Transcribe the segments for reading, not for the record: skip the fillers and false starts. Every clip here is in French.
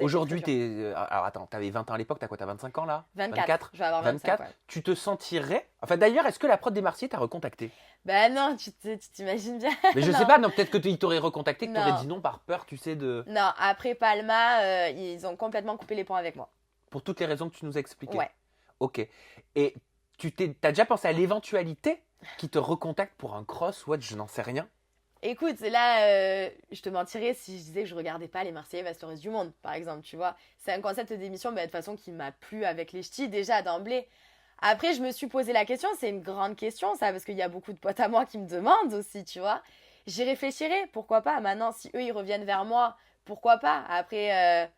Aujourd'hui, alors attends, t'avais 20 ans à l'époque, t'as quoi? T'as 25 ans là? 24. Je vais avoir 25. Ouais. Tu te sentirais... Enfin d'ailleurs, est-ce que la prod des Marseillais t'a recontacté? Ben non, tu t'imagines bien. Mais je Non. sais pas, non, peut-être que il t'aurait recontacté, que Non. t'aurais dit non par peur, tu sais, de... Non, après Palma, ils ont complètement coupé les ponts avec moi. Pour toutes les raisons que tu nous as expliquées. Ouais. Ok. Et t'as déjà pensé à l'éventualité qu'ils te recontactent pour un cross, what, je n'en sais rien? Écoute, là, je te mentirais si je disais que je regardais pas les Marseillais vs le reste du monde, par exemple, tu vois. C'est un concept d'émission, de toute façon, qui m'a plu avec les ch'tis, déjà d'emblée. Après, je me suis posé la question, c'est une grande question, ça, parce qu'il y a beaucoup de potes à moi qui me demandent aussi, tu vois. J'y réfléchirai, pourquoi pas. Maintenant, si eux, ils reviennent vers moi, pourquoi pas. Après,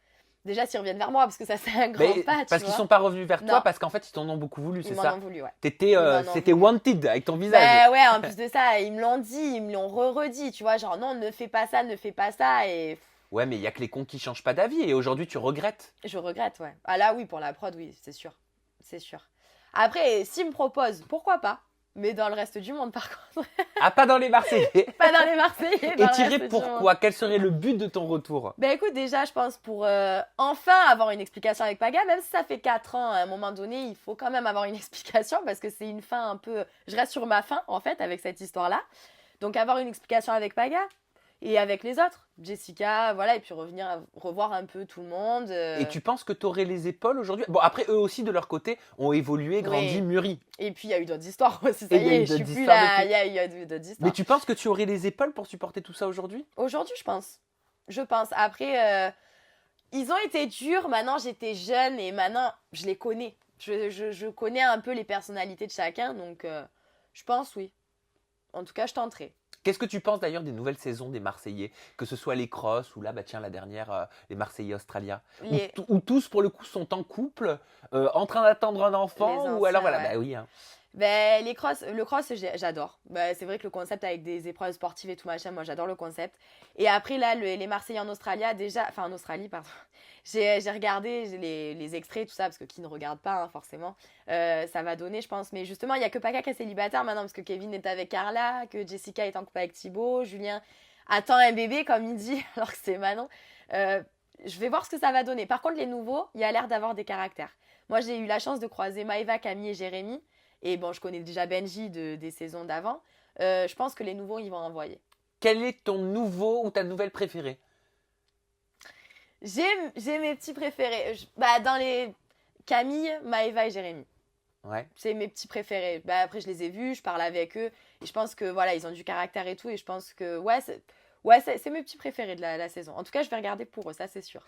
déjà, s'ils reviennent vers moi, parce que ça, c'est un grand pas, tu vois. Parce qu'ils sont pas revenus vers toi, Non. parce qu'en fait, ils t'en ont beaucoup voulu, c'est ça? Ils m'en ont voulu, ouais. C'était wanted avec ton visage. Bah ouais, en plus de ça, ils me l'ont dit, ils me l'ont redit, tu vois, genre non, ne fais pas ça, et Ouais, mais il y a que les cons qui changent pas d'avis, et aujourd'hui, tu regrettes. je regrette, ouais. Ah là, oui, pour la prod, oui, c'est sûr, c'est sûr. Après, s'ils me proposent, pourquoi pas, mais dans le reste du monde, par contre. Ah, pas dans les Marseillais. Pas dans les Marseillais, dans Et le tiré reste du pourquoi? monde. Quel serait le but de ton retour? Bah écoute, déjà, je pense pour enfin avoir une explication avec Paga, même si ça fait 4 ans, à un moment donné, il faut quand même avoir une explication, parce que c'est une fin un peu... Je reste sur ma fin, en fait, avec cette histoire-là. Donc avoir une explication avec Paga, et avec les autres, Jessica, voilà, et puis revoir un peu tout le monde. Et tu penses que tu aurais les épaules aujourd'hui? Bon, après, eux aussi, de leur côté, ont évolué, grandi, Oui. mûri. Et puis il y a eu d'autres histoires aussi, ça Et il y y a eu est, je suis d'autres plus histoires là, depuis. il y a eu d'autres histoires. Mais tu penses que tu aurais les épaules pour supporter tout ça aujourd'hui? Aujourd'hui, je pense. Je pense. Après, ils ont été durs, maintenant j'étais jeune et maintenant je les connais. Je connais un peu les personnalités de chacun, donc je pense oui. En tout cas, je tenterai. Qu'est-ce que tu penses d'ailleurs des nouvelles saisons des Marseillais? Que ce soit les crosses ou là, bah tiens, la dernière, les Marseillais australiens. Où tous, pour le coup, sont en couple, en train d'attendre un enfant, Les ou alors anciens, voilà, ouais. bah oui. Hein. Ben, le cross, j'adore. Ben, c'est vrai que le concept avec des épreuves sportives et tout machin, moi j'adore le concept. Et après, là, les Marseillais en Australie, enfin en Australie, pardon, j'ai regardé les extraits, tout ça, parce que qui ne regarde pas, hein, forcément, ça va donner, je pense. Mais justement, il n'y a que Paca qui est célibataire maintenant, parce que Kevin est avec Carla, que Jessica est en couple avec Thibaut, Julien attend un bébé, comme il dit, alors que c'est Manon. Je vais voir ce que ça va donner. Par contre, les nouveaux, il y a l'air d'avoir des caractères. Moi, j'ai eu la chance de croiser Maëva, Camille et Jérémy. Et bon, je connais déjà Benji des saisons d'avant. Je pense que les nouveaux, ils vont envoyer. Quel est ton nouveau ou ta nouvelle préférée? J'ai mes petits préférés. Dans les Camille, Maëva et Jérémy. Ouais. C'est mes petits préférés. Après, je les ai vus, je parle avec eux. Et je pense que voilà, ils ont du caractère et tout. Et je pense que c'est mes petits préférés de la saison. En tout cas, je vais regarder pour eux, ça c'est sûr.